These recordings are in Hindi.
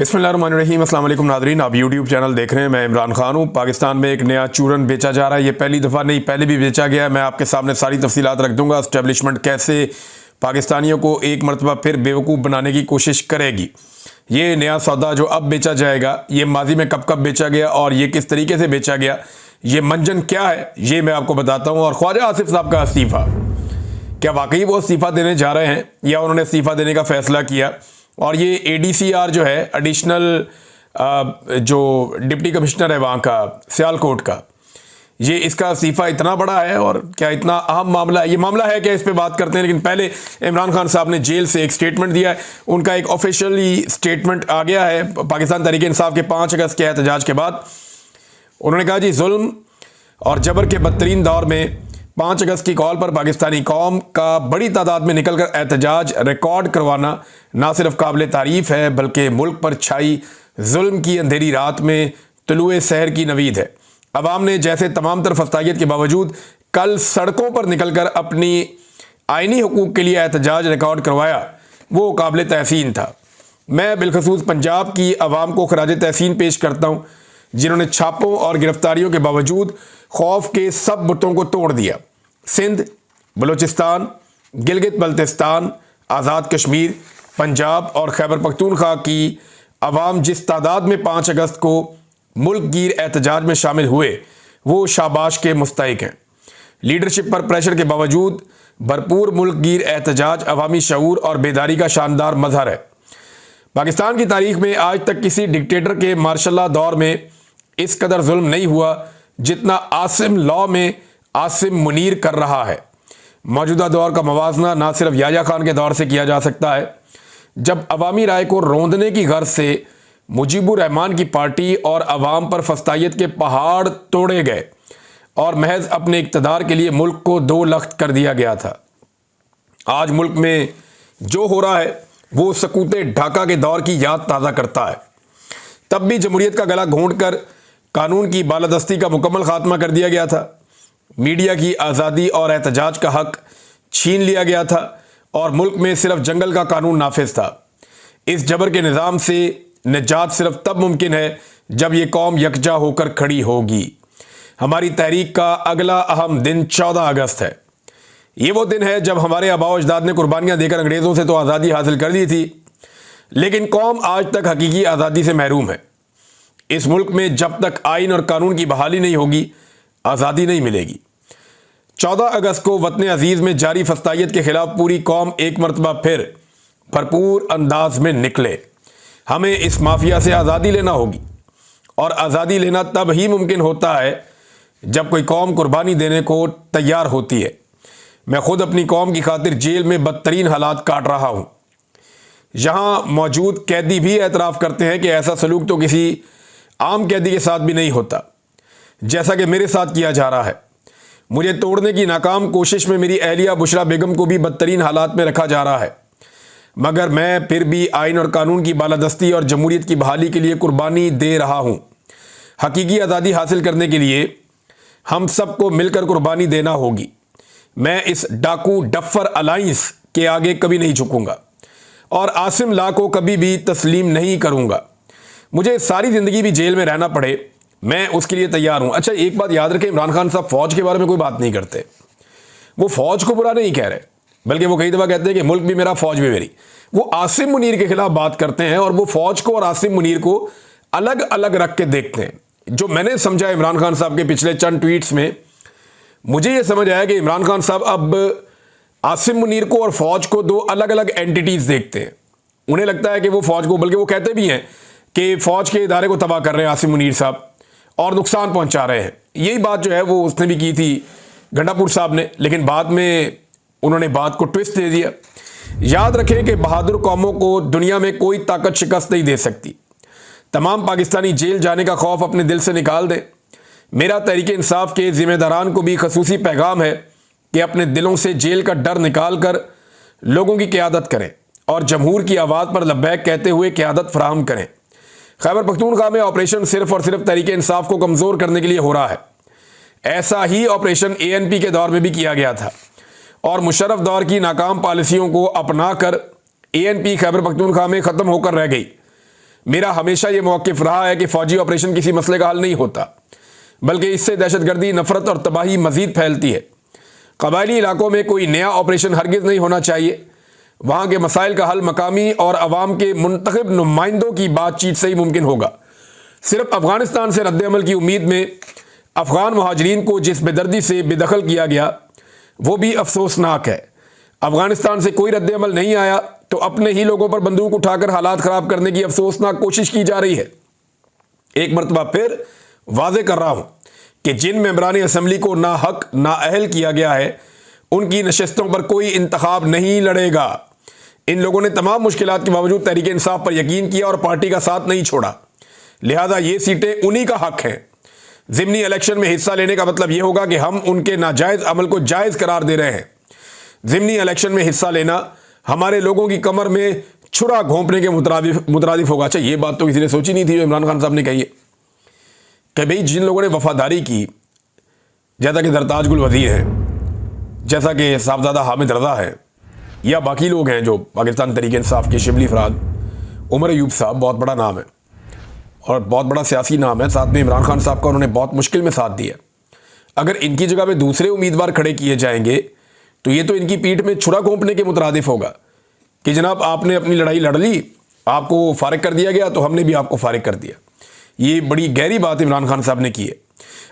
बिस्मिल्लाहिर्रहमानिर्रहीम। अस्सलाम वालेकुम नाज़रीन, आप यूट्यूब चैनल देख रहे हैं। मैं इमरान खान हूँ। पाकिस्तान में एक नया चूरन बेचा जा रहा है। ये पहली दफ़ा नहीं, पहले भी बेचा गया है। मैं आपके सामने सारी तफसीलात रख दूँगा। इस्टेब्लिशमेंट कैसे पाकिस्तानियों को एक मरतबा फिर बेवकूफ़ बनाने की कोशिश करेगी। ये नया सौदा जो अब बेचा जाएगा, ये माजी में कब कब बेचा गया और ये किस तरीके से बेचा गया, ये मंजन क्या है, ये मैं आपको बताता हूँ। और ख्वाजा आसिफ साहब का इस्तीफ़ा, क्या वाकई वो इस्तीफ़ा देने जा रहे हैं या उन्होंने इस्तीफ़ा देने का फ़ैसला किया? और ये ADCR जो है, एडिशनल जो डिप्टी कमिश्नर है वहाँ का सियालकोट का, ये इसका इस्तीफ़ा इतना बड़ा है और क्या इतना अहम मामला है? ये मामला है क्या, इस पे बात करते हैं। लेकिन पहले इमरान खान साहब ने जेल से एक स्टेटमेंट दिया है। उनका एक ऑफिशियली स्टेटमेंट आ गया है पाकिस्तान तहरीक इंसाफ के 5 अगस्त के एहतजाज के बाद। उन्होंने कहा, जी जुल्म और जबर के बदतरीन दौर में 5 अगस्त की कॉल पर पाकिस्तानी कौम का बड़ी तादाद में निकलकर एहतजाज रिकॉर्ड करवाना ना सिर्फ काबिल तारीफ़ है, बल्कि मुल्क पर छाई जुल्म की अंधेरी रात में तुलुए सहर की नवीद है। अवाम ने जैसे तमाम तर फस्तायत के बावजूद कल सड़कों पर निकलकर अपनी आइनी हुकूक के लिए एहतजाज रिकॉर्ड करवाया, वो काबिल तहसीन था। मैं बिलखसूस पंजाब की आवाम को खराज तहसीन पेश करता हूँ, जिन्होंने छापों और गिरफ्तारियों के बावजूद खौफ के सब बुतों को तोड़ दिया। सिंध, बलूचिस्तान, गिलगित बल्तिस्तान, आज़ाद कश्मीर, पंजाब और खैबर पख्तूनख्वा की अवाम जिस तादाद में 5 अगस्त को मुल्क गिर एहतजाज में शामिल हुए, वो शाबाश के मुस्तहिक हैं। लीडरशिप पर प्रेशर के बावजूद भरपूर मुल्क गिर एहतजाज अवामी शऊर और बेदारी का शानदार मजहर है। पाकिस्तान की तारीख में आज तक किसी डिक्टेटर के मार्शल दौर में इस कदर जुल्म नहीं हुआ जितना आसिम लॉ में आसिम मुनीर कर रहा है। मौजूदा दौर का मवाजना ना सिर्फ याया खान के दौर से किया जा सकता है, जब अवामी राय को रौंदने की गर्ज से मुजीबुर रहमान की पार्टी और अवाम पर फस्तायत के पहाड़ तोड़े गए और महज अपने इक़्तिदार के लिए मुल्क को 2 लख्त कर दिया गया था। आज मुल्क में जो हो रहा है वो सकूते ढाका के दौर की याद ताज़ा करता है। तब भी जमहूरियत का गला घोंट कर कानून की बालादस्ती का मुकम्मल खात्मा कर दिया गया था। मीडिया की आज़ादी और एहतजाज का हक छीन लिया गया था और मुल्क में सिर्फ जंगल का कानून नाफिज था। इस जबर के निज़ाम से निजात सिर्फ तब मुमकिन है जब ये कौम यकजा होकर खड़ी होगी। हमारी तहरीक का अगला अहम दिन 14 अगस्त है। ये वो दिन है जब हमारे आबाओ अजदाद ने कुर्बानियाँ देकर अंग्रेज़ों से तो आज़ादी हासिल कर ली थी, लेकिन कौम आज तक हकीकी आज़ादी से महरूम है। इस मुल्क में जब तक आइन और कानून की बहाली नहीं होगी, आज़ादी नहीं मिलेगी। 14 अगस्त को वतन अजीज़ में जारी फस्तायत के खिलाफ पूरी कौम एक मरतबा फिर भरपूर अंदाज में निकले। हमें इस माफिया से आज़ादी लेना होगी और आज़ादी लेना तब ही मुमकिन होता है जब कोई कौम कुर्बानी देने को तैयार होती है। मैं खुद अपनी कौम की खातिर जेल में बदतरीन हालात काट रहा हूँ। यहाँ मौजूद कैदी भी एतराफ़ करते हैं कि ऐसा सलूक तो किसी आम कैदी के साथ भी नहीं होता जैसा कि मेरे साथ किया जा रहा है। मुझे तोड़ने की नाकाम कोशिश में मेरी अहलिया बुशरा बेगम को भी बदतरीन हालात में रखा जा रहा है, मगर मैं फिर भी आइन और कानून की बालादस्ती और जमहूरियत की बहाली के लिए कुर्बानी दे रहा हूँ। हकीकी आज़ादी हासिल करने के लिए हम सबको मिलकर कुर्बानी देना होगी। मैं इस डाकू डफर अलाइंस के आगे कभी नहीं झुकूंगा और आसिम ला को कभी भी तस्लीम नहीं करूंगा। मुझे सारी ज़िंदगी भी जेल में रहना पड़े, मैं उसके लिए तैयार हूं। अच्छा, एक बात याद रखें, इमरान खान साहब फ़ौज के बारे में कोई बात नहीं करते। वो फ़ौज को बुरा नहीं कह रहे, बल्कि वो कई दफ़ा कहते हैं कि मुल्क भी मेरा, फ़ौज भी मेरी। वो आसिम मुनीर के खिलाफ बात करते हैं और वो फ़ौज को और आसिम मुनीर को अलग अलग रख के देखते हैं। जो मैंने समझा इमरान खान साहब के पिछले चंद ट्वीट्स में, मुझे ये समझ आया कि इमरान खान साहब अब आसिम मुनीर को और फ़ौज को 2 अलग अलग एंटिटीज़ देखते हैं। उन्हें लगता है कि वो फ़ौज को, बल्कि वो कहते भी हैं कि फ़ौज के इदारे को तबाह कर रहे हैं आसिम मुनीर साहब और नुकसान पहुंचा रहे हैं। यही बात जो है वो उसने भी की थी गंडापुर साहब ने, लेकिन बाद में उन्होंने बात को ट्विस्ट दे दिया। याद रखें कि बहादुर कौमों को दुनिया में कोई ताकत शिकस्त नहीं दे सकती। तमाम पाकिस्तानी जेल जाने का खौफ अपने दिल से निकाल दें। मेरा तहरीक इंसाफ के ज़िम्मेदारान को भी खसूसी पैगाम है कि अपने दिलों से जेल का डर निकाल कर लोगों की क़यादत करें और जमहूर की आवाज़ पर लब्बैक कहते हुए क़यादत फराहम करें। खैबर पख्तूनख्वा में ऑपरेशन सिर्फ और सिर्फ तहरीक इंसाफ को कमज़ोर करने के लिए हो रहा है। ऐसा ही ऑपरेशन ANP के दौर में भी किया गया था और मुशर्रफ दौर की नाकाम पॉलिसियों को अपना कर ANP खैबर पख्तूनख्वा में ख़त्म होकर रह गई। मेरा हमेशा यह मौक़िफ़ रहा है कि फ़ौजी ऑपरेशन किसी मसले का हल नहीं होता, बल्कि इससे दहशतगर्दी, नफरत और तबाही मज़ीद फैलती है। कबायली इलाकों में कोई नया ऑपरेशन हरगिज़ नहीं होना चाहिए। वहाँ के मसाइल का हल मकामी और अवाम के मुंतखब नुमाइंदों की बातचीत से ही मुमकिन होगा। सिर्फ अफ़गानिस्तान से रद्द-ए-अमल की उम्मीद में अफ़गान महाजरीन को जिस बेदर्दी से बेदखल किया गया वो भी अफसोसनाक है। अफ़गानिस्तान से कोई रद्द-ए-अमल नहीं आया तो अपने ही लोगों पर बंदूक उठाकर हालात ख़राब करने की अफसोसनाक कोशिश की जा रही है। एक मरतबा फिर वाज़े कर रहा हूँ कि जिन मेंबरान असम्बली को ना हक ना अहल किया गया है उनकी नशस्तों पर कोई इंतखाब नहीं लड़ेगा। इन लोगों ने तमाम मुश्किलात के बावजूद तहरीक इंसाफ पर यकीन किया और पार्टी का साथ नहीं छोड़ा, लिहाजा ये सीटें उन्हीं का हक है। ज़िमनी इलेक्शन में हिस्सा लेने का मतलब ये होगा कि हम उनके नाजायज़ अमल को जायज़ करार दे रहे हैं। ज़िमनी इलेक्शन में हिस्सा लेना हमारे लोगों की कमर में छुरा घोंपने के मुतरादिफ होगा। अच्छा, ये बात तो किसी ने सोची नहीं थी जो इमरान खान साहब ने कही है कि भाई जिन लोगों ने वफादारी की, जैसा कि सरताज गुल वज़ीर हैं, जैसा कि साहबजादा हामिद रज़ा है, या बाकी लोग हैं जो पाकिस्तान तहरीक इंसाफ के शिबली अफराद, उमर अयूब साहब बहुत बड़ा नाम है और बहुत बड़ा सियासी नाम है, साथ में इमरान खान साहब का उन्होंने बहुत मुश्किल में साथ दिया। अगर इनकी जगह पे दूसरे उम्मीदवार खड़े किए जाएंगे तो ये तो इनकी पीठ में छुरा घोंपने के मुतरादिफ होगा कि जनाब आपने अपनी लड़ाई लड़ ली, आपको फारिग कर दिया गया तो हमने भी आपको फारिग कर दिया। ये बड़ी गहरी बात इमरान खान साहब ने की है।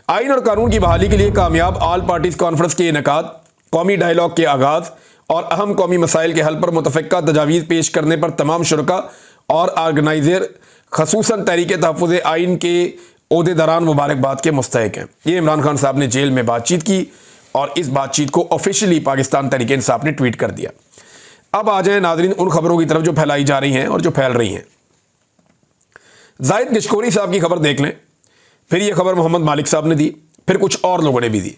आइन और कानून की बहाली के लिए कामयाब ऑल पार्टीज कॉन्फ्रेंस के इनेकाद, कौमी डायलॉग के आगाज़ और अहम कौमी मसाइल के हल पर मुतफ़िक़ा तजावीज़ पेश करने पर तमाम शुरका और आर्गनाइज़र ख़ुसूसन तहरीक तहफ़्फ़ुज़ आइन के ओहदेदारान मुबारकबाद के मुस्तहिक़ हैं। ये इमरान खान साहब ने जेल में बातचीत की और इस बातचीत को ऑफिशियली पाकिस्तान तहरीक इंसाफ ने ट्वीट कर दिया। अब आ जाएं नाज़रीन उन खबरों की तरफ जो फैलाई जा रही हैं और जो फैल रही हैं। जाहिद गशकोरी साहब की खबर देख लें, फिर ये खबर मोहम्मद मालिक साहब ने दी, फिर कुछ और लोगों ने भी दी।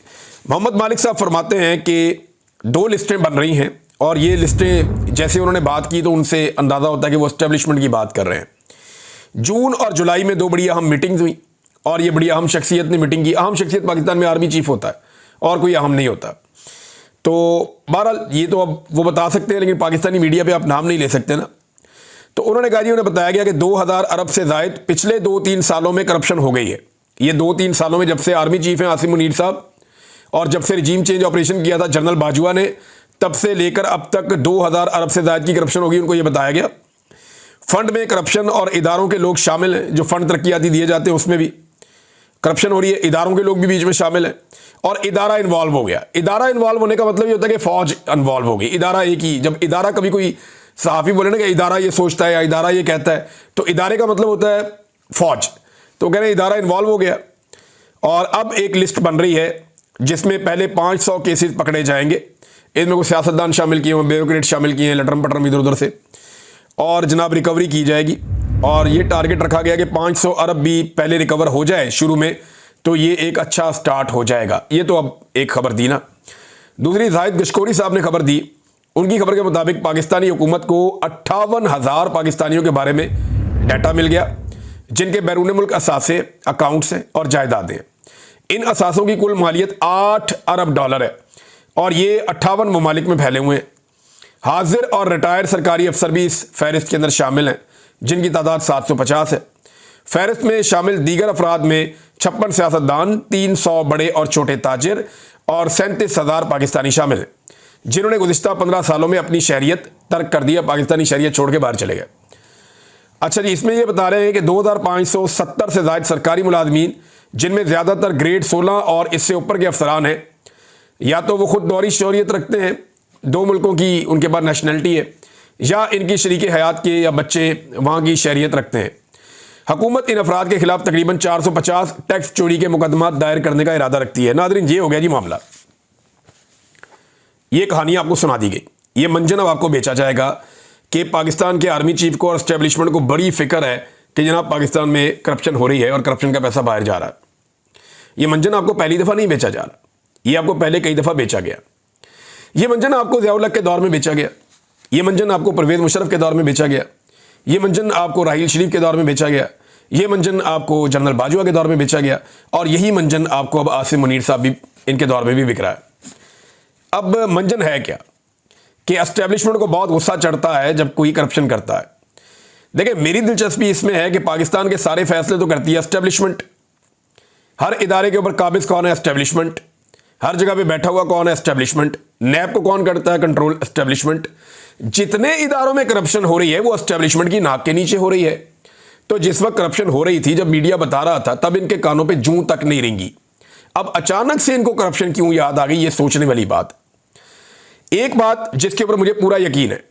मोहम्मद मालिक साहब फरमाते हैं कि 2 लिस्टें बन रही हैं और ये लिस्टें जैसे उन्होंने बात की तो उनसे अंदाज़ा होता है कि वो एस्टेब्लिशमेंट की बात कर रहे हैं। जून और जुलाई में 2 बड़ी अहम मीटिंग्स हुई और ये बड़ी अहम शख्सियत ने मीटिंग की। अहम शख्सियत पाकिस्तान में आर्मी चीफ होता है और कोई अहम नहीं होता। तो बहरहाल ये तो अब वो बता सकते हैं, लेकिन पाकिस्तानी मीडिया पे आप नाम नहीं ले सकते ना। तो उन्होंने कहा जी, उन्हें बताया गया कि 2000 अरब से ज़ायद पिछले 2-3 सालों में करप्शन हो गई है। ये 2-3 सालों में, जब से आर्मी चीफ हैं आसिम मुनीर साहब और जब से रिजीम चेंज ऑपरेशन किया था जनरल बाजवा ने, तब से लेकर अब तक 2000 अरब से ज़ायद की करप्शन होगी, उनको ये बताया गया। फंड में करप्शन और इदारों के लोग शामिल हैं, जो फंड तरक्याती दिए जाते हैं उसमें भी करप्शन हो रही है, इदारों के लोग भी बीच में शामिल हैं और इदारा इन्वॉल्व हो गया। इदारा इन्वॉल्व होने का मतलब ये होता है कि फौज इन्वॉल्व हो गई। इदारा एक ही, जब इदारा कभी कोई सहाफ़ी बोले ना कि इदारा ये सोचता है या इदारा ये कहता है, तो इदारे का मतलब होता है फौज। तो कह रहे हैं इदारा इन्वॉल्व हो गया और अब एक लिस्ट बन रही है जिसमें पहले 500 केसेस पकड़े जाएंगे। इनमें कुछ सियासतदान शामिल किए हैं, ब्यूरोक्रेट शामिल किए हैं, लटरम पटरम इधर उधर से, और जनाब रिकवरी की जाएगी। और ये टारगेट रखा गया कि 500 अरब भी पहले रिकवर हो जाए शुरू में, तो ये एक अच्छा स्टार्ट हो जाएगा। ये तो अब एक खबर दी ना। दूसरी, जाहिद गशकोरी साहब ने खबर दी। उनकी खबर के मुताबिक पाकिस्तानी हुकूमत को 58,000 पाकिस्तानियों के बारे में डाटा मिल गया जिनके बैरून मुल्क असासे, अकाउंट्स हैं और जायदादें हैं। इन असासों की कुल मालियत $8 अरब है और ये 58 ममालिक में फैले हुए हैं। हाजिर और रिटायर्ड सरकारी अफसर भी इस फहरिस्त के अंदर शामिल हैं जिनकी तादाद 750 है। फहरिस्त में शामिल दीगर अफराद में 56 सियासतदान, 300 बड़े और छोटे ताजिर और 37,000 पाकिस्तानी शामिल हैं जिन्होंने गुज़िश्ता 15 सालों में अपनी शहरियत तर्क कर दिया, पाकिस्तानी शहरियत छोड़ के बाहर चले गए। अच्छा जी, इसमें ये बता रहे हैं कि 2570 से ज़ायद सरकारी मुलाजमीन, जिनमें ज़्यादातर ग्रेड 16 और इससे ऊपर के अफसरान हैं, या तो वो खुद दोहरी शहरियत रखते हैं, 2 मुल्कों की उनके पास नेशनलिटी है, या इनकी शरीक हयात के या बच्चे वहाँ की शहरियत रखते हैं। हुकूमत इन अफराद के खिलाफ तकरीबन 450 टैक्स चोरी के मुकदमात दायर करने का इरादा रखती है। नादरीन, ये हो गया जी मामला। ये कहानी आपको सुना दी गई। ये मंजन अब आपको बेचा जाएगा कि पाकिस्तान के आर्मी चीफ को और एस्टेब्लिशमेंट को बड़ी फिक्र है कि जनाब पाकिस्तान में करप्शन हो रही है और करप्शन का पैसा बाहर जा रहा है। ये मंजन आपको पहली दफ़ा नहीं बेचा जा रहा, ये आपको पहले कई दफ़ा बेचा गया। ये मंजन आपको ज़ियाउल हक के दौर में बेचा गया, ये मंजन आपको परवेज़ मुशर्रफ के दौर में बेचा गया, ये मंजन आपको राहील शरीफ के दौर में बेचा गया, ये मंजन आपको जनरल बाजवा के दौर में बेचा गया और यही मंजन आपको अब आसिम मुनीर साहब भी इनके दौर में भी बिक रहा है। अब मंजन है क्या कि एस्टेब्लिशमेंट को बहुत गुस्सा चढ़ता है जब कोई करप्शन करता है। देखिए, मेरी दिलचस्पी इसमें है कि पाकिस्तान के सारे फैसले तो करती है एस्टेब्लिशमेंट। हर इदारे के ऊपर काबिज कौन है? एस्टेब्लिशमेंट। हर जगह पे बैठा हुआ कौन है? एस्टेब्लिशमेंट। नैब को कौन करता है कंट्रोल? एस्टेब्लिशमेंट। जितने इदारों में करप्शन हो रही है वो एस्टेब्लिशमेंट की नाक के नीचे हो रही है। तो जिस वक्त करप्शन हो रही थी, जब मीडिया बता रहा था, तब इनके कानों पे जूं तक नहीं रेंगी। अब अचानक से इनको करप्शन क्यों याद आ गई, ये सोचने वाली बात। एक बात जिसके ऊपर मुझे पूरा यकीन है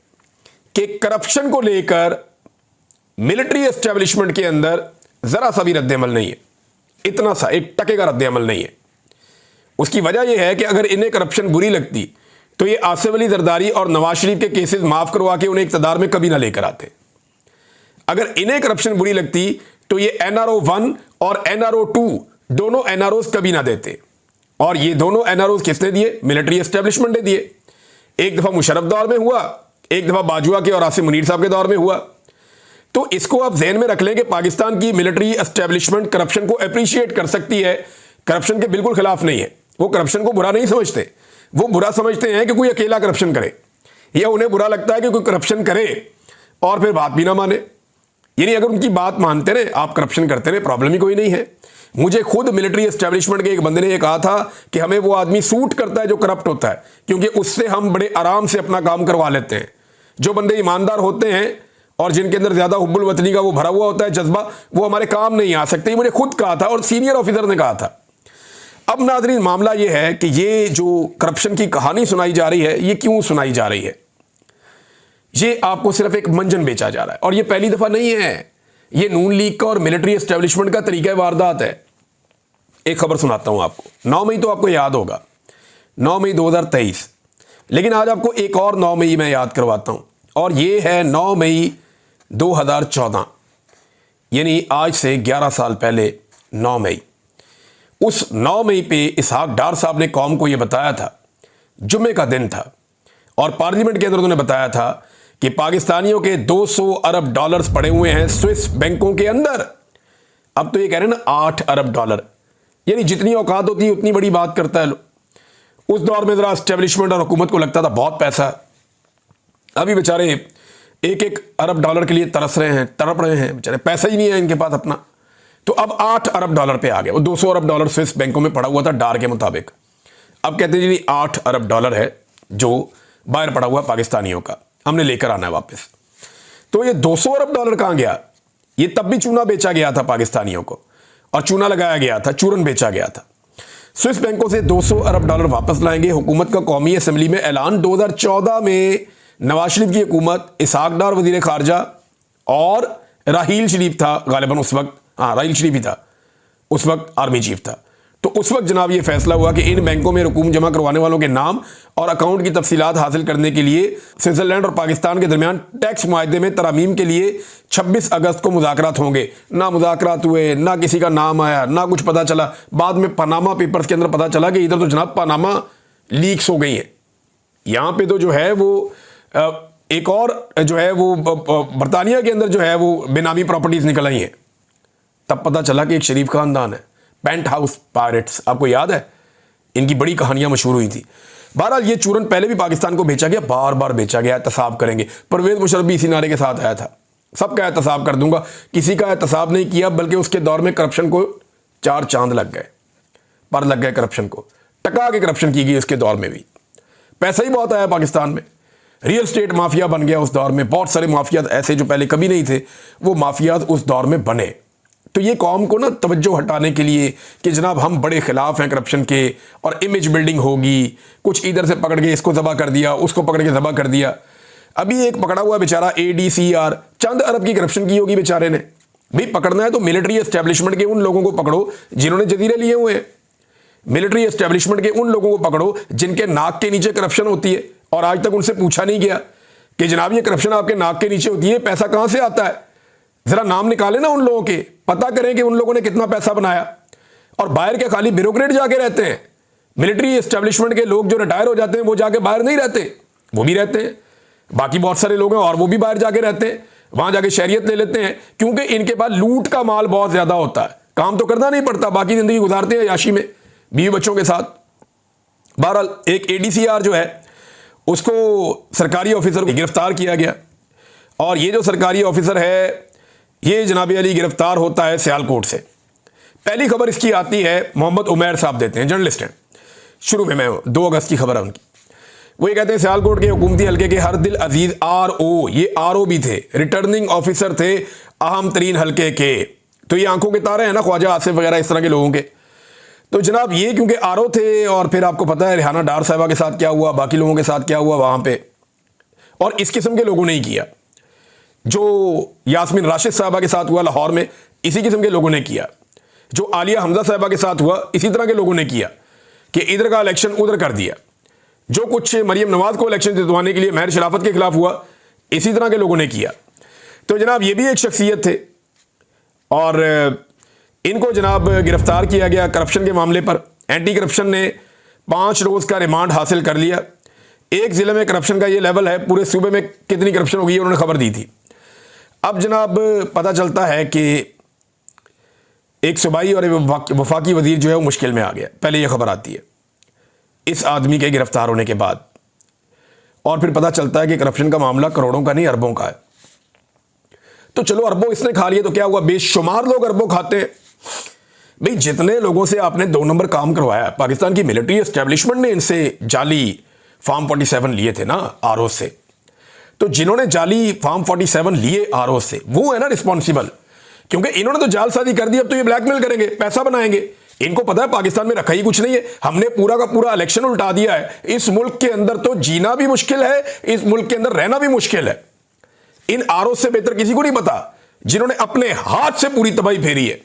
कि करप्शन को लेकर मिलिट्री एस्टेब्लिशमेंट के अंदर जरा सा भी रद्द-ए-अमल नहीं है, इतना सा एक टके का रद्द-ए-अमल नहीं है। उसकी वजह यह है कि अगर इन्हें करप्शन बुरी लगती तो ये आसिफ अली जरदारी और नवाज शरीफ के केसेस माफ करवा के उन्हें इक़्तिदार में कभी ना लेकर आते। अगर इन्हें करप्शन बुरी लगती तो ये NRO 1 और NRO 2 दोनों NROs कभी ना देते। और ये दोनों NROs किसने दिए? मिलिट्री एस्टेब्लिशमेंट ने दिए। एक दफा मुशर्रफ दौर में हुआ, एक दफा बाजुआ के और आसिम मुनीर साहब के दौर में हुआ। तो इसको आप ज़हन में रख लें कि पाकिस्तान की मिलिट्री एस्टेब्लिशमेंट करप्शन को अप्रिशिएट कर सकती है, करप्शन के बिल्कुल खिलाफ नहीं है। वो करप्शन को बुरा नहीं समझते, वो बुरा समझते हैं कि कोई अकेला करप्शन करे, या उन्हें बुरा लगता है कि कोई करप्शन करे और फिर बात भी ना माने। यानी अगर उनकी बात मानते रहे, आप करप्शन करते रहे, प्रॉब्लम ही कोई नहीं है। मुझे खुद मिलिट्री एस्टेब्लिशमेंट के एक बंदे ने ये कहा था कि हमें वो आदमी सूट करता है जो करप्ट होता है, क्योंकि उससे हम बड़े आराम से अपना काम करवा लेते हैं। जो बंदे ईमानदार होते हैं और जिनके अंदर ज्यादा हुब्बुल वतनी का वो भरा हुआ होता है जज्बा, वो हमारे काम नहीं आ सकते। मुझे खुद कहा था और सीनियर ऑफिसर ने कहा था। अब नाज़रीन, मामला ये है कि ये जो करप्शन की कहानी सुनाई जा रही है, ये क्यों सुनाई जा रही है? ये आपको सिर्फ एक मंजन बेचा जा रहा है, और ये पहली दफा नहीं है। ये नून लीग का और मिलिट्री एस्टेब्लिशमेंट का तरीका वारदात है। एक खबर सुनाता हूं आपको। 9 मई तो आपको याद होगा, 9 मई 2023। लेकिन आज आपको एक और 9 मई मैं याद करवाता हूं, और ये है 9 मई 2014, यानी आज से 11 साल पहले 9 मई। उस 9 मई पे इसहाक डार साहब ने कौम को यह बताया था, जुम्मे का दिन था, और पार्लियामेंट के अंदर उन्होंने बताया था कि पाकिस्तानियों के 200 अरब डॉलर्स पड़े हुए हैं स्विस बैंकों के अंदर। अब तो ये कह रहे हैं ना 8 अरब डॉलर, यानी जितनी औकात होती है उतनी बड़ी बात करता है लोग। उस दौर में जरा एस्टेब्लिशमेंट और हुकूमत को लगता था बहुत पैसा। अभी बेचारे 1-1 अरब डॉलर के लिए तरस रहे हैं, तड़प रहे हैं, बेचारे पैसा ही नहीं है इनके पास अपना। तो अब 8 अरब डॉलर पे आ गया। वो 200 अरब डॉलर स्विस बैंकों में पड़ा हुआ था डार के मुताबिक। अब कहते हैं जी 8 अरब डॉलर है जो बाहर पड़ा हुआ पाकिस्तानियों का, हमने लेकर आना है वापस। तो ये 200 अरब डॉलर कहां गया? ये तब भी चूना बेचा गया था पाकिस्तानियों को, और चूना लगाया गया था, चूरन बेचा गया था। स्विस बैंकों से 200 अरब डॉलर वापस लाएंगे, हुकूमत का कौमी असेंबली में ऐलान। 2014 में नवाज शरीफ की हुकूमत, इसहाक डार वजीर खारजा और राहील शरीफ था गालिबन उस वक्त, हाँ राहील शरीफ ही था उस वक्त, आर्मी चीफ था। तो उस वक्त जनाब ये फैसला हुआ कि इन बैंकों में रकूम जमा करवाने वालों के नाम और अकाउंट की तफसीलात हासिल करने के लिए स्विट्जरलैंड और पाकिस्तान के दरमियान टैक्स मुआहदे में तरामीम के लिए 26 अगस्त को मुज़ाकरात होंगे। ना मुज़ाकरात हुए, ना किसी का नाम आया, ना कुछ पता चला। बाद में पनामा पेपर्स के अंदर पता चला कि इधर तो जनाब पनामा लीक्स हो गई हैं। यहाँ पे तो जो है वो एक और जो है वो बरतानिया के अंदर जो है वो बेनामी प्रॉपर्टीज निकल आई हैं। तब पता चला कि एक शरीफ खानदान है, पेंट हाउस पायरेट्स, आपको याद है, इनकी बड़ी कहानियां मशहूर हुई थी। बहरहाल ये चूरन पहले भी पाकिस्तान को बेचा गया, बार बार बेचा गया। एहतसाब करेंगे, परवेज मुशर्रफ भी इसी नारे के साथ आया था, सबका एहतसाब कर दूंगा। किसी का एहतसाब नहीं किया, बल्कि उसके दौर में करप्शन को 4 चांद लग गए, पर लग गए करप्शन को, टका के करप्शन की गई। उसके दौर में भी पैसा ही बहुत आया पाकिस्तान में, रियल स्टेट माफिया बन गया उस दौर में। बहुत सारे माफियात ऐसे जो पहले कभी नहीं थे, वो माफियात उस दौर में बने। तो ये कौम को ना तवज्जो हटाने के लिए कि जनाब हम बड़े खिलाफ हैं करप्शन के और इमेज बिल्डिंग होगी, कुछ इधर से पकड़ के इसको ज़बा कर दिया, उसको पकड़ के ज़बा कर दिया। अभी एक पकड़ा हुआ बेचारा ADCR, चंद अरब की करप्शन की होगी बेचारे ने। भाई पकड़ना है तो मिलिट्री एस्टेब्लिशमेंट के उन लोगों को पकड़ो जिन्होंने जजीरे लिए हुए हैं। मिलिट्री एस्टेब्लिशमेंट के उन लोगों को पकड़ो जिनके नाक के नीचे करप्शन होती है, और आज तक उनसे पूछा नहीं गया कि जनाब ये करप्शन आपके नाक के नीचे होती है, पैसा कहां से आता है। जरा नाम निकाले ना उन लोगों के, पता करें कि उन लोगों ने कितना पैसा बनाया। और बाहर के खाली ब्यूरोक्रेट जाके रहते हैं। मिलिट्री एस्टेब्लिशमेंट के लोग जो रिटायर हो जाते हैं वो जाके बाहर नहीं रहते, वो भी रहते हैं। बाकी बहुत सारे लोग हैं और वो भी बाहर जाके रहते हैं, वहां जाके शहरियत ले लेते हैं, क्योंकि इनके पास लूट का माल बहुत ज्यादा होता है, काम तो करना नहीं पड़ता, बाकी जिंदगी गुजारते हैं याशी में बीवी बच्चों के साथ। बहरहाल एक ADCR जो है उसको सरकारी ऑफिसर को गिरफ्तार किया गया, और ये जो सरकारी ऑफिसर है ये जनाब अली गिरफ्तार होता है सियालकोट से। पहली खबर इसकी आती है, मोहम्मद उमैर साहब देते हैं, जर्नलिस्ट हैं। शुरू में मैं 2 अगस्त की खबर है उनकी। वो ये कहते हैं सियालकोट के हुकूमती हल्के के हरदिल अजीज RO, ये RO भी थे, रिटर्निंग ऑफिसर थे अहम तरीन हल्के के। तो ये आंखों के तारे हैं ना ख्वाजा आसिफ वगैरह इस तरह के लोगों के। तो जनाब ये क्योंकि RO थे, और फिर आपको पता है रेहाना डार साहिबा के साथ क्या हुआ, बाकी लोगों के साथ क्या हुआ वहां पे, और इस किस्म के लोगों ने ही किया। जो यास्मीन राशिद साहिबा के साथ हुआ लाहौर में, इसी किस्म के लोगों ने किया। जो आलिया हमजा साहिबा के साथ हुआ, इसी तरह के लोगों ने किया कि इधर का इलेक्शन उधर कर दिया। जो कुछ मरियम नवाज को इलेक्शन जितवाने के लिए महर शराफत के खिलाफ हुआ, इसी तरह के लोगों ने किया। तो जनाब ये भी एक शख्सियत थे, और इनको जनाब गिरफ्तार किया गया करप्शन के मामले पर। एंटी करप्शन ने 5 रोज का रिमांड हासिल कर लिया। एक जिले में करप्शन का ये लेवल है, पूरे सूबे में कितनी करप्शन हो गई उन्होंने खबर दी थी। अब जनाब पता चलता है कि एक सूबाई और वफाकी वजीर जो है वो मुश्किल में आ गया। पहले ये खबर आती है इस आदमी के गिरफ्तार होने के बाद, और फिर पता चलता है कि करप्शन का मामला करोड़ों का नहीं अरबों का है। तो चलो अरबों इसने खा लिए तो क्या हुआ, बेशुमार लोग अरबों खाते हैं। भाई जितने लोगों से आपने 2 नंबर काम करवाया, पाकिस्तान की मिलिट्री एस्टेब्लिशमेंट ने इनसे जाली फॉर्म 47 लिए थे ना RO से। तो जिन्होंने जाली फॉर्म 47 लिए RO से, वो है ना रिस्पॉन्सिबल, क्योंकि इन्होंने तो जालसाजी कर दी। अब तो ये ब्लैकमेल करेंगे, पैसा बनाएंगे। इनको पता है पाकिस्तान में रखा ही कुछ नहीं है, हमने पूरा का पूरा इलेक्शन उल्टा दिया है। इस मुल्क के अंदर तो जीना भी मुश्किल है, इस मुल्क के अंदर रहना भी मुश्किल है। इन RO से बेहतर किसी को नहीं पता, जिन्होंने अपने हाथ से पूरी तबाही फेरी है।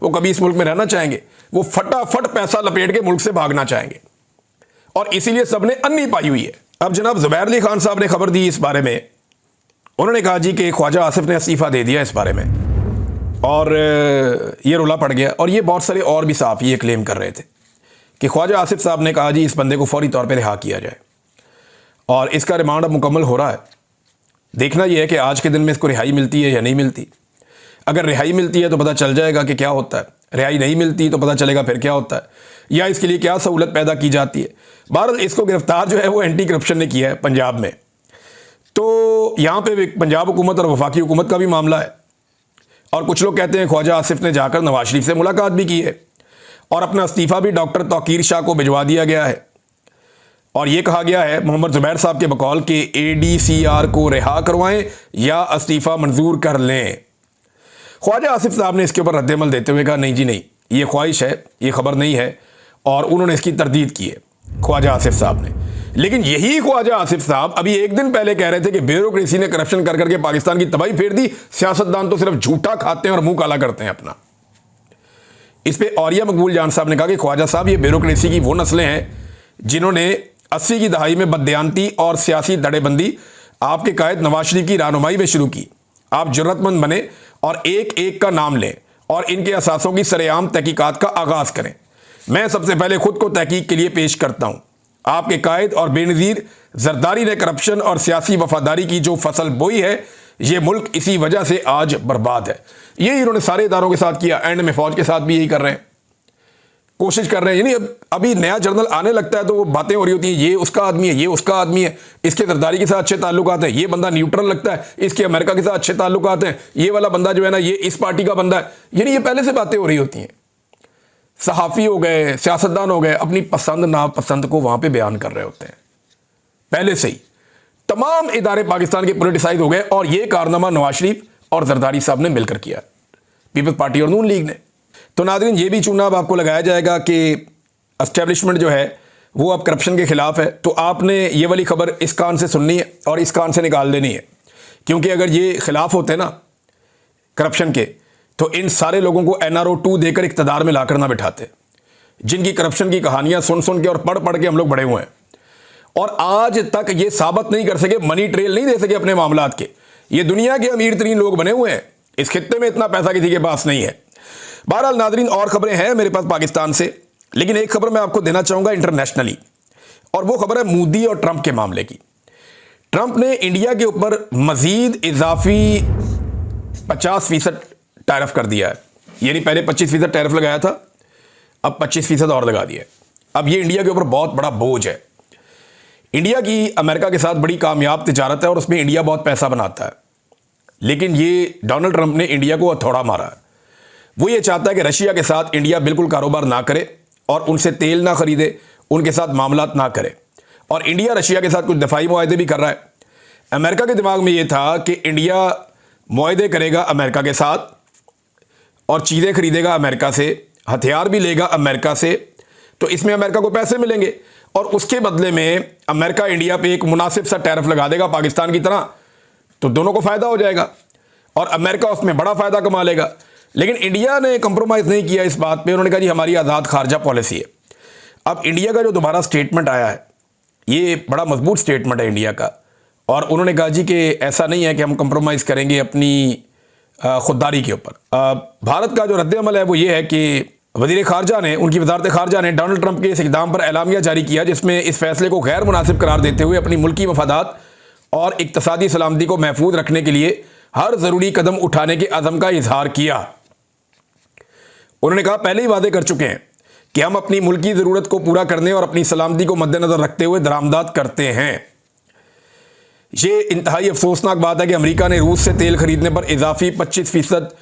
वो कभी इस मुल्क में रहना चाहेंगे, वो फटाफट पैसा लपेट के मुल्क से भागना चाहेंगे, और इसीलिए सबने अन्नी पाई हुई है। अब जनाब जुबैर अली खान साहब ने खबर दी इस बारे में। उन्होंने कहा जी कि ख्वाजा आसिफ ने इस्तीफा दे दिया इस बारे में, और ये रोला पड़ गया। और ये बहुत सारे और भी साहब ये क्लेम कर रहे थे कि ख्वाजा आसिफ साहब ने कहा जी इस बंदे को फौरी तौर पे रिहा किया जाए, और इसका रिमांड अब मुकम्मल हो रहा है। देखना यह है कि आज के दिन में इसको रिहाई मिलती है या नहीं मिलती। अगर रिहाई मिलती है तो पता चल जाएगा कि क्या होता है, रिहाई नहीं मिलती तो पता चलेगा फिर क्या होता है, या इसके लिए क्या सहूलत पैदा की जाती है। बहरहाल इसको गिरफ्तार जो है वो एंटी करप्शन ने किया है पंजाब में। तो यहाँ पे पंजाब हुकूमत और वफाकी हुकूमत का भी मामला है, और कुछ लोग कहते हैं ख्वाजा आसिफ ने जाकर नवाज शरीफ से मुलाकात भी की है, और अपना इस्तीफा भी डॉक्टर तौकीर शाह को भिजवा दिया गया है। और ये कहा गया है मोहम्मद जुबैर साहब के बकौल के ADCR को रिहा करवाएं या इस्तीफा मंजूर कर लें। ख्वाजा आसिफ साहब ने इसके ऊपर रद्दमल देते हुए कहा नहीं जी नहीं, ये ख्वाहिश है, ये खबर नहीं है, और उन्होंने इसकी तरदीद की है ख्वाजा आसिफ साहब ने। लेकिन यही ख्वाजा आसिफ साहब अभी एक दिन पहले कह रहे थे कि ब्यूरोक्रेसी ने करप्शन कर करके पाकिस्तान की तबाही फेर दी, सियासतदान तो सिर्फ झूठा खाते हैं और मुंह काला करते हैं अपना। इस पे औरिया मकबूल जान साहब ने कहा कि ख्वाजा साहब ये ब्यूरोक्रेसी की वो नस्लें हैं जिन्होंने 80 की दहाई में बददियानती और सियासी दड़ेबंदी आपके कायद नवाज शरीफ की रहनुमाई में शुरू की। आप जरूरतमंद बने और एक एक का नाम लें और इनके असासों की सरेआम तहकीकात का आगाज करें। मैं सबसे पहले खुद को तहकीक के लिए पेश करता हूं। आपके कायद और बेनज़ीर जरदारी ने करप्शन और सियासी वफादारी की जो फसल बोई है, ये मुल्क इसी वजह से आज बर्बाद है। यही इन्होंने सारे इदारों के साथ किया, एंड में फौज के साथ भी यही कर रहे हैं, कोशिश कर रहे हैं। यानी अभी नया जर्नल आने लगता है तो वो बातें हो रही होती हैं, ये उसका आदमी है, ये उसका आदमी है, इसके जरदारी के साथ अच्छे ताल्लुकात हैं, ये बंदा न्यूट्रल लगता है, इसके अमेरिका के साथ अच्छे ताल्लुकात हैं, ये वाला बंदा जो है ना ये इस पार्टी का बंदा है। यानी ये पहले से बातें हो रही होती हैं। सहाफ़ी हो गए, सियासतदान हो गए, अपनी पसंद नापसंद को वहां पे बयान कर रहे होते हैं पहले से ही। तमाम इदारे पाकिस्तान के पॉलिटिसाइज हो गए, और ये कारनामा नवाज शरीफ और जरदारी साहब ने मिलकर किया, पीपल्स पार्टी और नून लीग ने। तो नाज़रीन ये भी चुनाव आपको लगाया जाएगा कि एस्टेब्लिशमेंट जो है वो अब करप्शन के खिलाफ है। तो आपने ये वाली खबर इस कान से सुननी है और इस कान से निकाल देनी है, क्योंकि अगर ये खिलाफ होते ना करप्शन के तो इन सारे लोगों को NRO 2 देकर इक़्तिदार में लाकर ना बिठाते, जिनकी करप्शन की कहानियां सुन सुन के और पढ़ पढ़ के हम लोग बड़े हुए हैं, और आज तक ये साबित नहीं कर सके, मनी ट्रेल नहीं दे सके अपने मामलात के। ये दुनिया के अमीर तरीन लोग बने हुए हैं, इस खित्ते में इतना पैसा किसी के पास नहीं है। बहरहाल नाज़रीन और खबरें हैं मेरे पास पाकिस्तान से, लेकिन एक खबर मैं आपको देना चाहूंगा इंटरनेशनली, और वो खबर है मोदी और ट्रंप के मामले की। ट्रंप ने इंडिया के ऊपर मजीद इजाफी 50% टैरिफ कर दिया है। यानी पहले 25% टैरिफ लगाया था, अब 25% और लगा दिया है। अब ये इंडिया के ऊपर बहुत बड़ा बोझ है। इंडिया की अमेरिका के साथ बड़ी कामयाब तिजारत है और उसमें इंडिया बहुत पैसा बनाता है। लेकिन ये डोनाल्ड ट्रंप ने इंडिया को हथौड़ा मारा है। वो ये चाहता है कि रशिया के साथ इंडिया बिल्कुल कारोबार ना करे और उनसे तेल ना खरीदे, उनके साथ मामलात ना करे। और इंडिया रशिया के साथ कुछ दफाई मुआहदे भी कर रहा है। अमेरिका के दिमाग में ये था कि इंडिया मुआहदे करेगा अमेरिका के साथ और चीज़ें खरीदेगा अमेरिका से, हथियार भी लेगा अमेरिका से, तो इसमें अमेरिका को पैसे मिलेंगे और उसके बदले में अमेरिका इंडिया पे एक मुनासिब सा टैरिफ लगा देगा पाकिस्तान की तरह, तो दोनों को फ़ायदा हो जाएगा और अमेरिका उसमें बड़ा फ़ायदा कमा लेगा। लेकिन इंडिया ने कंप्रोमाइज़ नहीं किया इस बात पे। उन्होंने कहा जी हमारी आज़ाद खारजा पॉलिसी है। अब इंडिया का जो दोबारा स्टेटमेंट आया है, ये बड़ा मजबूत स्टेटमेंट है इंडिया का, और उन्होंने कहा जी कि ऐसा नहीं है कि हम कंप्रोमाइज़ करेंगे अपनी खुददारी के ऊपर। भारत का जो रद्द-ए-अमल है वो ये है कि वज़ीर खारजा ने, उनकी वज़ारत खारजा ने डोनाल्ड ट्रंप के इस इक़दाम पर एलामिया जारी किया, जिसमें इस फैसले को गैर मुनासिब करार देते हुए अपनी मुल्की मफादात और इक़्तिसादी सलामती को महफूज रखने के लिए हर ज़रूरी कदम उठाने के अज़म का इजहार किया। उन्होंने कहा पहले ही वादे कर चुके हैं कि हम अपनी मुल्की ज़रूरत को पूरा करने और अपनी सलामती को मद्देनज़र रखते हुए दरामदात करते हैं। ये इंतहाई अफसोसनाक बात है कि अमेरिका ने रूस से तेल खरीदने पर इजाफी 25%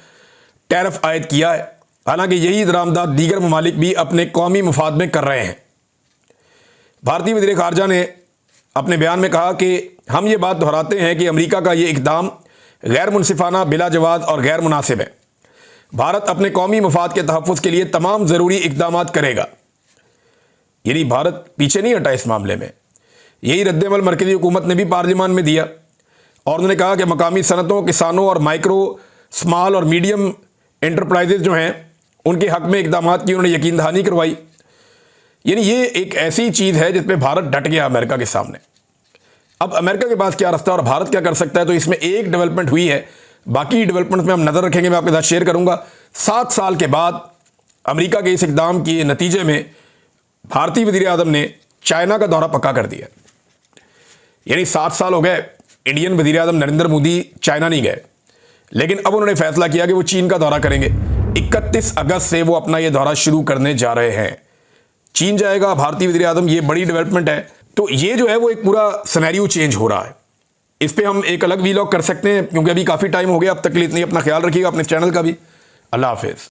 टैरिफ आयद किया है, हालांकि यही दरामदात दीगर ममालिक भी अपने कौमी मफाद में कर रहे हैं। भारतीय वज़ीर खारजा ने अपने बयान में कहा कि हम ये बात दोहराते हैं कि अमेरिका का ये इक़दाम गैर मुनसिफाना, बिला जवाज़ और गैर मुनासिब है। भारत अपने कौमी मफाद के तहफ़्फ़ुज़ के लिए तमाम ज़रूरी इक़दामात करेगा। यानी भारत पीछे नहीं हटा इस मामले में। यही रद्द-ए-अमल मरकज़ी हुकूमत ने भी पार्लियामान में दिया और उन्होंने कहा कि मकामी सनतों, किसानों और माइक्रो, स्मॉल और मीडियम एंटरप्राइजेज़ जो हैं उनके हक़ में इक़दामात की उन्होंने यकीन दहानी करवाई। यानी ये एक ऐसी चीज़ है जिसमें भारत डट गया अमेरिका के सामने। अब अमेरिका के पास क्या रास्ता और भारत क्या कर सकता है, तो इसमें एक डेवलपमेंट हुई है, बाकी डेवलपमेंट में हम नज़र रखेंगे, मैं आपके साथ शेयर करूंगा। 7 साल के बाद अमेरिका के इस इक़दाम के नतीजे में भारतीय वज़ीर आज़म ने चाइना का दौरा पक्का कर दिया। यानी 7 साल हो गए इंडियन वज़ीर आज़म नरेंद्र मोदी चाइना नहीं गए, लेकिन अब उन्होंने फैसला किया कि वो चीन का दौरा करेंगे। 31 अगस्त से वो अपना ये दौरा शुरू करने जा रहे हैं। चीन जाएगा भारतीय वज़ीर आज़म, ये बड़ी डेवलपमेंट है। तो ये जो है वो एक पूरा सिनेरियो चेंज हो रहा है। इस पे हम एक अलग वीलॉग कर सकते हैं, क्योंकि अभी काफ़ी टाइम हो गया। अब तक के लिए इतनी अपना ख्याल रखिएगा, अपने चैनल का भी। अल्लाह हाफिज़।